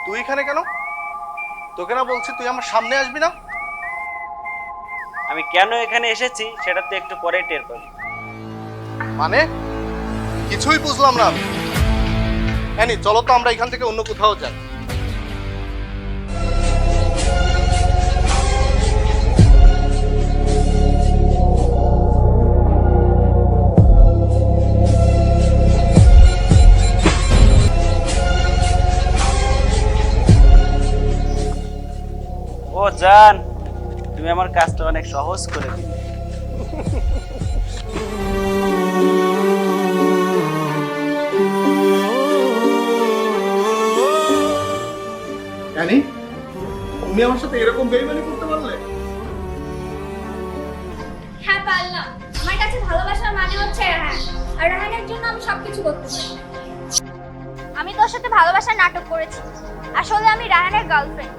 তুই এখানে কেন? তোকে না বলছি তুই আমার সামনে আসবি না? আমি কেন এখানে এসেছি সেটা তো একটু পরেই টের পাবি। মানে কিছুই বুঝলাম না আমি। অ্যানি, চলো তো আমরা এখান থেকে অন্য কোথাও যাই। ও জান, তুমি আমার কাজটা অনেক সহজ করে দিলে। অ্যানি, তুমি আমার সাথে এরকম বেইমানি করতে পারলে? হ্যাঁ পারলাম। আমার কাছে ভালোবাসার মানে হচ্ছে রাহান, আর রাহানের জন্য আমি সবকিছু করতে পারি। আমি তোর সাথে ভালোবাসার নাটক করেছি, আসলে আমি রাহানের গার্লফ্রেন্ড।